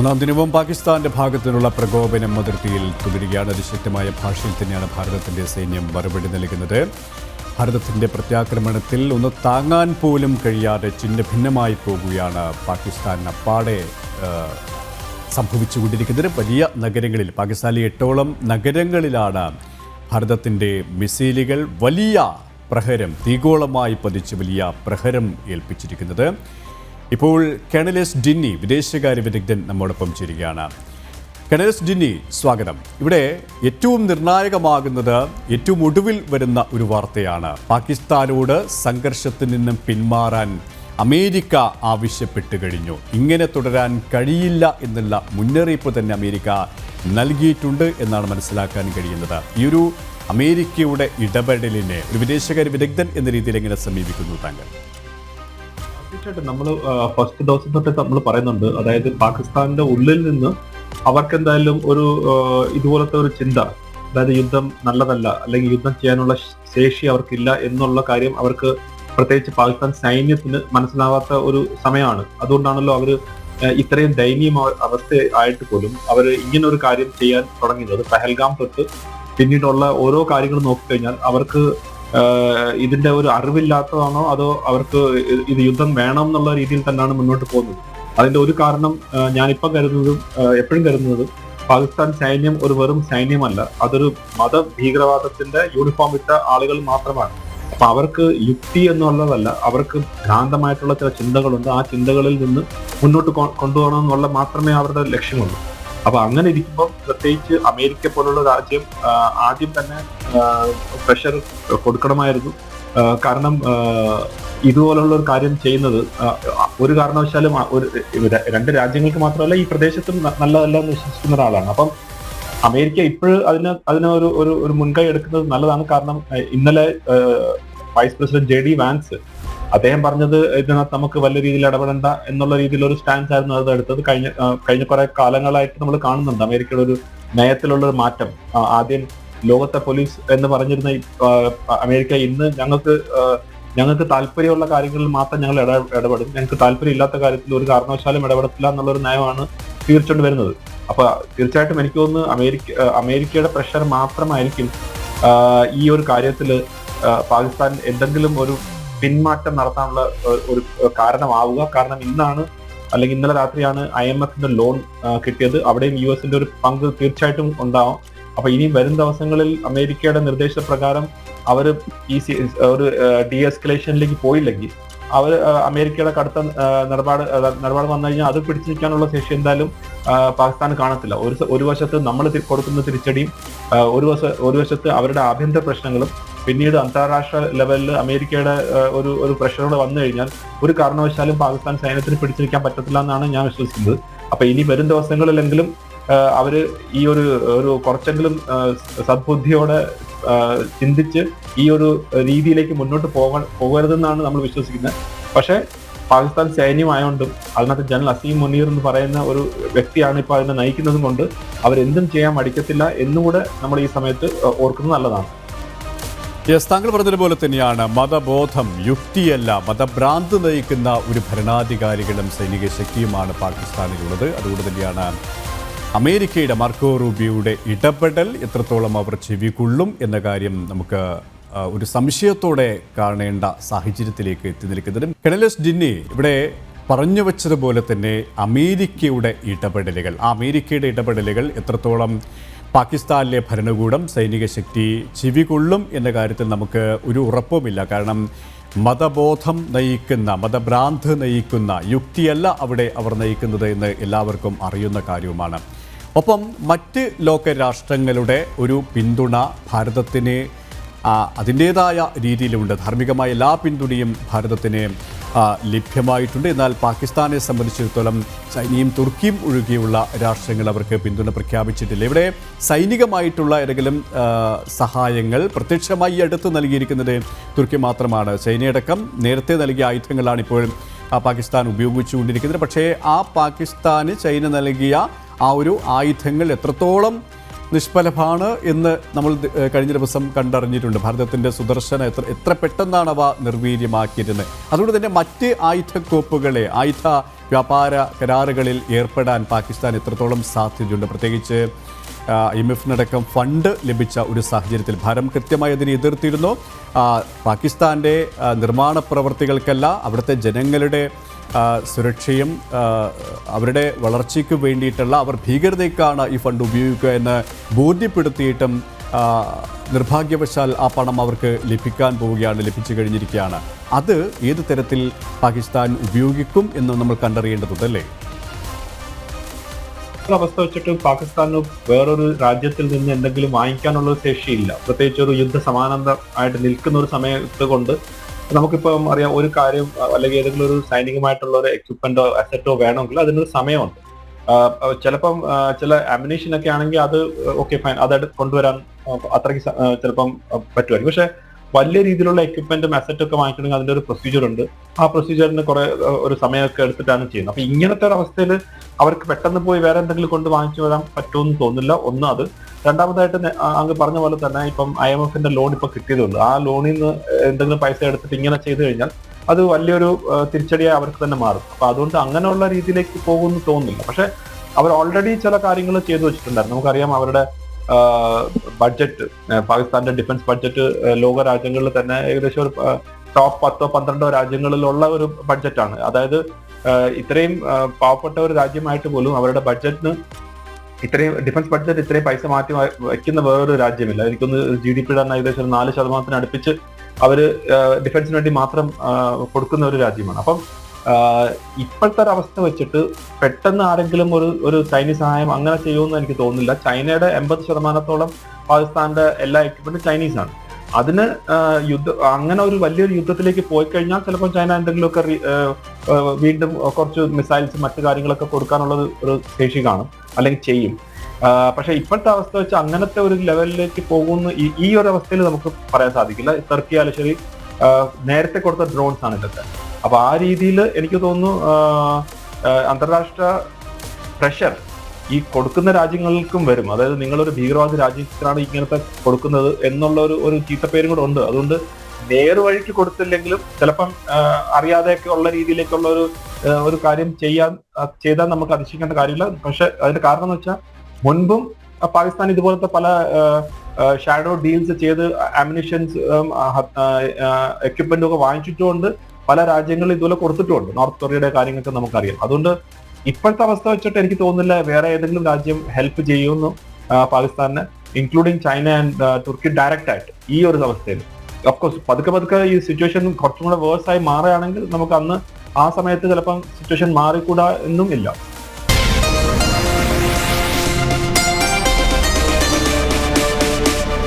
മൂന്നാം ദിനവും പാകിസ്ഥാന്റെ ഭാഗത്തുനിന്നുള്ള പ്രകോപനം അതിർത്തിയിൽ തുടരുകയാണ്. അതിശക്തമായ ഭാഷയിൽ തന്നെയാണ് ഭാരതത്തിന്റെ സൈന്യം മറുപടി നൽകുന്നത്. ഭാരതത്തിന്റെ പ്രത്യാക്രമണത്തിൽ ഒന്ന് താങ്ങാൻ പോലും കഴിയാതെ ചിഹ്ന ഭിന്നമായി പോകുകയാണ് പാകിസ്ഥാൻ അപ്പാടെ സംഭവിച്ചുകൊണ്ടിരിക്കുന്നത്. വലിയ നഗരങ്ങളിൽ, പാകിസ്ഥാനിലെ 8ഓളം നഗരങ്ങളിലാണ് ഭാരതത്തിൻ്റെ മിസൈലുകൾ വലിയ പ്രഹരം, തീഗോളമായി പതിച്ച് വലിയ പ്രഹരം ഏൽപ്പിച്ചിരിക്കുന്നത്. ഇപ്പോൾ കേണൽ എസ് ഡിന്നി, വിദേശകാര്യ വിദഗ്ധൻ, നമ്മോടൊപ്പം ചേരുകയാണ്. കേണൽ എസ് ഡിന്നി, സ്വാഗതം. ഇവിടെ ഏറ്റവും നിർണായകമാകുന്നത് ഏറ്റവും ഒടുവിൽ വരുന്ന ഒരു വാർത്തയാണ്. പാകിസ്ഥാനോട് സംഘർഷത്തിൽ നിന്നും പിന്മാറാൻ അമേരിക്ക ആവശ്യപ്പെട്ട് കഴിഞ്ഞു. ഇങ്ങനെ തുടരാൻ കഴിയില്ല എന്നുള്ള മുന്നറിയിപ്പ് തന്നെ അമേരിക്ക നൽകിയിട്ടുണ്ട് എന്നാണ് മനസ്സിലാക്കാൻ കഴിയുന്നത്. ഈ ഒരു അമേരിക്കയുടെ ഇടപെടലിനെ ഒരു വിദേശകാര്യ വിദഗ്ധൻ എന്ന രീതിയിൽ എങ്ങനെ സമീപിക്കുന്നു താങ്കൾ? തീർച്ചയായിട്ടും നമ്മൾ ഫസ്റ്റ് ദിവസം തൊട്ട് നമ്മൾ പറയുന്നുണ്ട്, അതായത് പാകിസ്ഥാന്റെ ഉള്ളിൽ നിന്ന് അവർക്ക് എന്തായാലും ഒരു ഇതുപോലത്തെ ഒരു ചിന്ത, അതായത് യുദ്ധം നല്ലതല്ല അല്ലെങ്കിൽ യുദ്ധം ചെയ്യാനുള്ള ശേഷി അവർക്കില്ല എന്നുള്ള കാര്യം അവർക്ക് പ്രത്യേകിച്ച് പാകിസ്ഥാൻ സൈന്യത്തിന് മനസ്സിലാവാത്ത ഒരു സമയമാണ്. അതുകൊണ്ടാണല്ലോ അവർ ഇത്രയും ദയനീയ അവസ്ഥ ആയിട്ട് പോലും അവർ ഇങ്ങനെ ഒരു കാര്യം ചെയ്യാൻ തുടങ്ങിയത്. പഹൽഗാം തൊട്ട് പിന്നീടുള്ള ഓരോ കാര്യങ്ങൾ നോക്കിക്കഴിഞ്ഞാൽ അവർക്ക് ഇതിന്റെ ഒരു അറിവില്ലാത്തതാണോ അതോ അവർക്ക് ഇത് യുദ്ധം വേണം എന്നുള്ള രീതിയിൽ തന്നെയാണ് മുന്നോട്ട് പോകുന്നത്. അതിന്റെ ഒരു കാരണം ഞാനിപ്പം കരുതുന്നതും എപ്പോഴും കരുതുന്നതും പാകിസ്ഥാൻ സൈന്യം ഒരു വെറും സൈന്യമല്ല, അതൊരു മതഭീകരവാദത്തിന്റെ യൂണിഫോം ഇട്ട ആളുകൾ മാത്രമാണ്. അപ്പൊ അവർക്ക് യുക്തി എന്നുള്ളതല്ല, അവർക്ക് ഭ്രാന്തമായിട്ടുള്ള ചില ചിന്തകളുണ്ട്. ആ ചിന്തകളിൽ നിന്ന് മുന്നോട്ട് കൊണ്ടുപോകണം എന്നുള്ള മാത്രമേ അവരുടെ ലക്ഷ്യമുള്ളൂ. അപ്പൊ അങ്ങനെ ഇരിക്കുമ്പോൾ പ്രത്യേകിച്ച് അമേരിക്ക പോലുള്ള രാജ്യം ആദ്യം തന്നെ പ്രഷർ കൊടുക്കണമായിരുന്നു. കാരണം ഇതുപോലുള്ള ഒരു കാര്യം ചെയ്യുന്നത് ഒരു കാരണവശാലും രണ്ട് രാജ്യങ്ങൾക്ക് മാത്രമല്ല ഈ പ്രദേശത്തും നല്ലതല്ല എന്ന് വിശ്വസിക്കുന്ന ഒരാളാണ്. അപ്പം അമേരിക്ക ഇപ്പോഴും അതിന് ഒരു മുൻകൈ എടുക്കുന്നത് നല്ലതാണ്. കാരണം ഇന്നലെ വൈസ് പ്രസിഡന്റ് JD വാൻസ് അദ്ദേഹം പറഞ്ഞത് ഇതിനകത്ത് നമുക്ക് വലിയ രീതിയിൽ ഇടപെടേണ്ട എന്നുള്ള രീതിയിൽ ഒരു സ്റ്റാൻസ് ആയിരുന്നു അത് എടുത്തത്. കഴിഞ്ഞ കുറെ കാലങ്ങളായിട്ട് നമ്മൾ കാണുന്നുണ്ട് അമേരിക്കയുടെ ഒരു നയത്തിലുള്ള ഒരു മാറ്റം. ആദ്യം ലോകത്തെ പോലീസ് എന്ന് പറഞ്ഞിരുന്ന അമേരിക്ക ഇന്ന് ഞങ്ങൾക്ക് താല്പര്യമുള്ള കാര്യങ്ങളിൽ മാത്രം ഞങ്ങൾ ഇടപെടും, ഞങ്ങൾക്ക് താല്പര്യം ഇല്ലാത്ത കാര്യത്തിൽ ഒരു കാരണവശാലും ഇടപെടത്തില്ല എന്നുള്ളൊരു നയമാണ് സ്വീകരിച്ചുകൊണ്ട് വരുന്നത്. അപ്പൊ തീർച്ചയായിട്ടും എനിക്ക് തോന്നുന്നു അമേരിക്കയുടെ പ്രഷർ മാത്രമായിരിക്കും ഈ ഒരു കാര്യത്തിൽ പാകിസ്ഥാൻ എന്തെങ്കിലും ഒരു പിന്മാറ്റം നടത്താനുള്ള ഒരു കാരണമാവുക. കാരണം ഇന്നലെ രാത്രിയാണ് IMFന്റെ ലോൺ കിട്ടിയത്. അവിടെയും US ഒരു പങ്ക് തീർച്ചയായിട്ടും ഉണ്ടാവും. അപ്പൊ ഇനി വരും ദിവസങ്ങളിൽ അമേരിക്കയുടെ നിർദ്ദേശപ്രകാരം അവർ ഈ ഒരു ഡീഎസ്കലേഷനിലേക്ക് പോയില്ലെങ്കിൽ അവർ അമേരിക്കയുടെ കടുത്ത നിലപാട് വന്നു കഴിഞ്ഞാൽ അത് പിടിച്ചു നിൽക്കാനുള്ള ശേഷി എന്തായാലും പാകിസ്ഥാന് കാണത്തില്ല. ഒരു വശത്ത് നമ്മൾ കൊടുക്കുന്ന തിരിച്ചടിയും ഒരു വശത്ത് അവരുടെ ആഭ്യന്തര പ്രശ്നങ്ങളും പിന്നീട് അന്താരാഷ്ട്ര ലെവലിൽ അമേരിക്കയുടെ ഒരു പ്രഷറോടെ വന്നു കഴിഞ്ഞാൽ ഒരു കാരണവശാലും പാകിസ്ഥാൻ സൈന്യത്തിന് പിടിച്ചു നിൽക്കാൻ പറ്റത്തില്ല എന്നാണ് ഞാൻ വിശ്വസിക്കുന്നത്. അപ്പൊ ഇനി വരും ദിവസങ്ങളിലെങ്കിലും അവര് ഈ ഒരു കുറച്ചെങ്കിലും സദ്ബുദ്ധിയോടെ ചിന്തിച്ച് ഈ ഒരു രീതിയിലേക്ക് മുന്നോട്ട് പോകരുതെന്നാണ് നമ്മൾ വിശ്വസിക്കുന്നത്. പക്ഷെ പാകിസ്ഥാൻ സൈന്യമായോണ്ടും അതിനകത്ത് ജനറൽ അസീം മുനീർ എന്ന് പറയുന്ന ഒരു വ്യക്തിയാണ് ഇപ്പോൾ അതിനെ നയിക്കുന്നതും കൊണ്ട് അവരെന്തും ചെയ്യാൻ മടിക്കത്തില്ല എന്നുകൂടെ നമ്മൾ ഈ സമയത്ത് ഓർക്കുന്നത് നല്ലതാണ്. താങ്കൾ പറഞ്ഞതുപോലെ തന്നെയാണ് മതബോധം, യുക്തിയല്ല, മതഭ്രാന്ത് നയിക്കുന്ന ഒരു ഭരണാധികാരികളും സൈനിക ശക്തിയുമാണ് പാകിസ്ഥാനിലുള്ളത്. അതുകൊണ്ട് തന്നെയാണ് അമേരിക്കയുടെ മാർക്കോ റൂബിയോയുടെ ഇടപെടൽ എത്രത്തോളം അവർ ചെവികൊള്ളും എന്ന കാര്യം നമുക്ക് ഒരു സംശയത്തോടെ കാണേണ്ട സാഹചര്യത്തിലേക്ക് എത്തി നിൽക്കുന്നത്. കേണൽ എസ് ഡിന്നി, ഇവിടെ പറഞ്ഞു വച്ചതുപോലെ തന്നെ അമേരിക്കയുടെ ഇടപെടലുകൾ എത്രത്തോളം പാകിസ്ഥാനിലെ ഭരണകൂടം, സൈനിക ശക്തി ചെവികൊള്ളും എന്ന കാര്യത്തിൽ നമുക്ക് ഒരു ഉറപ്പുമില്ല. കാരണം മതബോധം നയിക്കുന്ന, മതഭ്രാന്ത് നയിക്കുന്ന യുക്തിയല്ല അവിടെ അവർ നയിക്കുന്നത് എന്ന് എല്ലാവർക്കും അറിയുന്ന കാര്യവുമാണ്. ഒപ്പം മറ്റ് ലോകരാഷ്ട്രങ്ങളുടെ ഒരു പിന്തുണ ഭാരതത്തിന് അതിൻ്റേതായ രീതിയിലുണ്ട്. ധാർമ്മികമായ എല്ലാ പിന്തുണയും ഭാരതത്തിന് ലഭ്യമായിട്ടുണ്ട്. എന്നാൽ പാകിസ്ഥാനെ സംബന്ധിച്ചിടത്തോളം ചൈനയും തുർക്കിയും ഒഴികെയുള്ള രാഷ്ട്രങ്ങൾ അവർക്ക് പിന്തുണ പ്രഖ്യാപിച്ചിട്ടില്ല. ഇവിടെ സൈനികമായിട്ടുള്ള ഏതെങ്കിലും സഹായങ്ങൾ പ്രത്യക്ഷമായി അടുത്ത് നൽകിയിരിക്കുന്നത് തുർക്കി മാത്രമാണ്. ചൈനയടക്കം നേരത്തെ നൽകിയ ആയുധങ്ങളാണ് ഇപ്പോഴും പാകിസ്ഥാൻ ഉപയോഗിച്ചുകൊണ്ടിരിക്കുന്നത്. പക്ഷേ ആ പാകിസ്ഥാന് ചൈന നൽകിയ ആ ഒരു ആയുധങ്ങൾ എത്രത്തോളം നിഷ്ഫലമാണ് എന്ന് നമ്മൾ കഴിഞ്ഞ ദിവസം കണ്ടറിഞ്ഞിട്ടുണ്ട്. ഭാരതത്തിൻ്റെ സുദർശന എത്ര പെട്ടെന്നാണ് അവ നിർവീര്യമാക്കിയിരുന്നത്. അതുകൊണ്ട് തന്നെ മറ്റ് ആയുധക്കോപ്പുകളെ, ആയുധ വ്യാപാര കരാറുകളിൽ ഏർപ്പെടാൻ പാകിസ്ഥാൻ എത്രത്തോളം സാധ്യതയുണ്ട്? പ്രത്യേകിച്ച് IMF-നടക്കം ഫണ്ട് ലഭിച്ച ഒരു സാഹചര്യത്തിൽ ഭാരതം കൃത്യമായി അതിനെ എതിർത്തിരുന്നു. പാകിസ്ഥാൻ്റെ നിർമ്മാണ പ്രവർത്തികൾക്കല്ല, അവിടുത്തെ ജനങ്ങളുടെ സുരക്ഷയും അവരുടെ വളർച്ചയ്ക്ക് വേണ്ടിയിട്ടുള്ള, അവർ ഭീകരതയ്ക്കാണ് ഈ ഫണ്ട് ഉപയോഗിക്കുക എന്ന് ബോധ്യപ്പെടുത്തിയിട്ടും നിർഭാഗ്യവശാൽ ആ പണം അവർക്ക് ലഭിച്ചു കഴിഞ്ഞിരിക്കുകയാണ്. അത് ഏത് തരത്തിൽ പാകിസ്ഥാൻ ഉപയോഗിക്കും എന്ന് നമ്മൾ കണ്ടറിയേണ്ടതുണ്ട്, അല്ലേ? അവസ്ഥ വെച്ചിട്ട് പാകിസ്ഥാന് വേറൊരു രാജ്യത്തിൽ നിന്ന് എന്തെങ്കിലും വാങ്ങിക്കാനുള്ള ശേഷിയില്ല. പ്രത്യേകിച്ച് ഒരു യുദ്ധ സമാനമായിട്ട് നിൽക്കുന്ന ഒരു സമയത്ത് കൊണ്ട് നമുക്കിപ്പം അറിയാം, ഒരു കാര്യം അല്ലെങ്കിൽ ഏതെങ്കിലും ഒരു സൈനികമായിട്ടുള്ള ഒരു എക്വിപ്മെന്റോ അസറ്റോ വേണമെങ്കിൽ അതിനൊരു സമയമുണ്ട്. ചിലപ്പം ചില അമ്യൂണിഷൻ ഒക്കെ ആണെങ്കിൽ അത് ഓക്കെ ഫൈൻ, അത് കൊണ്ടുവരാൻ അത്രയ്ക്ക് ചിലപ്പം പറ്റുമായിരിക്കും. പക്ഷെ വലിയ രീതിയിലുള്ള എക്വിപ്മെന്റും അസറ്റും ഒക്കെ വാങ്ങിക്കണമെങ്കിൽ അതിന്റെ ഒരു പ്രൊസീജിയർ ഉണ്ട്. ആ പ്രൊസീജിയറിന് കുറെ ഒരു സമയമൊക്കെ എടുത്തിട്ടാണ് ചെയ്യുന്നത്. അപ്പൊ ഇങ്ങനത്തെ ഒരു അവസ്ഥയിൽ അവർക്ക് പെട്ടെന്ന് പോയി വേറെ എന്തെങ്കിലും കൊണ്ട് വാങ്ങിച്ചു വരാൻ പറ്റുമെന്ന് തോന്നുന്നില്ല. ഒന്ന് അത്. രണ്ടാമതായിട്ട് അങ്ങ് പറഞ്ഞ പോലെ തന്നെ ഇപ്പം IMF-ന്റെ ലോൺ ഇപ്പൊ കിട്ടിയതുള്ളൂ. ആ ലോണിൽ നിന്ന് എന്തെങ്കിലും പൈസ എടുത്തിട്ട് ഇങ്ങനെ ചെയ്തു കഴിഞ്ഞാൽ അത് വലിയൊരു തിരിച്ചടിയായി അവർക്ക് തന്നെ മാറും. അപ്പൊ അതുകൊണ്ട് അങ്ങനെയുള്ള രീതിയിലേക്ക് പോകുമെന്ന് തോന്നുന്നില്ല. പക്ഷെ അവർ ഓൾറെഡി ചില കാര്യങ്ങൾ ചെയ്തു വെച്ചിട്ടുണ്ടായിരുന്നു. നമുക്കറിയാം, അവരുടെ ബഡ്ജറ്റ്, പാകിസ്ഥാന്റെ ഡിഫൻസ് ബഡ്ജറ്റ് ലോക രാജ്യങ്ങളിൽ തന്നെ ഏകദേശം ഒരു ടോപ്പ് 10-12 രാജ്യങ്ങളിലുള്ള ഒരു ബഡ്ജറ്റാണ്. അതായത് ഇത്രയും പാവപ്പെട്ട ഒരു രാജ്യമായിട്ട് പോലും അവരുടെ ബഡ്ജറ്റിന് ഇത്രയും ഡിഫൻസ് ബഡ്ജറ്റ് ഇത്രയും പൈസ മാറ്റി വയ്ക്കുന്ന വേറൊരു രാജ്യമില്ല. എനിക്കൊന്ന് GDP തന്നെ ഏകദേശം 4% അടുപ്പിച്ച് അവര് ഡിഫൻസിന് വേണ്ടി മാത്രം കൊടുക്കുന്ന ഒരു രാജ്യമാണ്. അപ്പം ഇപ്പോഴത്തെ ഒരു അവസ്ഥ വെച്ചിട്ട് പെട്ടെന്ന് ആരെങ്കിലും ഒരു ചൈനീസ് സഹായം അങ്ങനെ ചെയ്യുമെന്ന് എനിക്ക് തോന്നുന്നില്ല. ചൈനയുടെ 80% പാകിസ്ഥാന്റെ എല്ലാ എക്യുപ്മെന്റും ചൈനീസാണ്. അതിന് അങ്ങനെ ഒരു വലിയൊരു യുദ്ധത്തിലേക്ക് പോയി കഴിഞ്ഞാൽ ചിലപ്പോൾ ചൈന എന്തെങ്കിലുമൊക്കെ വീണ്ടും കുറച്ച് മിസൈൽസ് മറ്റു കാര്യങ്ങളൊക്കെ കൊടുക്കാനുള്ള ഒരു ശേഷി കാണും, അല്ലെങ്കിൽ ചെയ്യും. പക്ഷെ ഇപ്പോഴത്തെ അവസ്ഥ വെച്ച് അങ്ങനത്തെ ഒരു ലെവലിലേക്ക് പോകുന്ന ഈ ഒരു അവസ്ഥയിൽ നമുക്ക് പറയാൻ സാധിക്കില്ല. ടർക്കി ആയാലും ശരി, നേരത്തെ കൊടുത്ത ഡ്രോൺസ് ആണ് ഇതൊക്കെ. അപ്പൊ ആ രീതിയിൽ എനിക്ക് തോന്നുന്നു അന്താരാഷ്ട്ര പ്രഷർ ഈ കൊടുക്കുന്ന രാജ്യങ്ങൾക്കും വരും. അതായത് നിങ്ങളൊരു ഭീകരവാദ രാജ്യത്തിനാണ് ഇങ്ങനത്തെ കൊടുക്കുന്നത് എന്നുള്ള ഒരു ചീത്തപ്പേരും കൂടെ ഉണ്ട്. അതുകൊണ്ട് നേർവഴിക്ക് കൊടുത്തില്ലെങ്കിലും ചിലപ്പം അറിയാതെയൊക്കെ ഉള്ള രീതിയിലേക്കുള്ള ഒരു കാര്യം ചെയ്താൽ നമുക്ക് അതിശയിക്കേണ്ട കാര്യമില്ല. പക്ഷെ അതിന്റെ കാരണം എന്ന് വെച്ചാൽ മുൻപും പാകിസ്ഥാൻ ഇതുപോലത്തെ പല ഷാഡോ ഡീൽസ് ചെയ്ത് അമ്യൂണിഷൻസ് എക്യുപ്മെന്റും ഒക്കെ വാങ്ങിച്ചിട്ടുകൊണ്ട് പല രാജ്യങ്ങളിൽ ഇതുപോലെ കൊടുത്തിട്ടുമുണ്ട്. നോർത്ത് കൊറിയയുടെ കാര്യങ്ങളൊക്കെ നമുക്കറിയാം. അതുകൊണ്ട് ഇപ്പോഴത്തെ അവസ്ഥ വെച്ചിട്ട് എനിക്ക് തോന്നുന്നില്ല വേറെ ഏതെങ്കിലും രാജ്യം ഹെൽപ്പ് ചെയ്യുമെന്ന് പാകിസ്ഥാനെ, ഇൻക്ലൂഡിങ് ചൈന ആൻഡ് തുർക്കി ഡയറക്റ്റ് ആയിട്ട് ഈ ഒരു അവസ്ഥയിൽ. ഓഫ്കോഴ്സ് പതുക്കെ ഈ സിറ്റുവേഷൻ കുറച്ചും കൂടെ വേഴ്സ് ആയി മാറുകയാണെങ്കിൽ നമുക്ക് അന്ന് ആ സമയത്ത് ചിലപ്പം സിറ്റുവേഷൻ മാറിക്കൂടാ എന്നും ഇല്ല.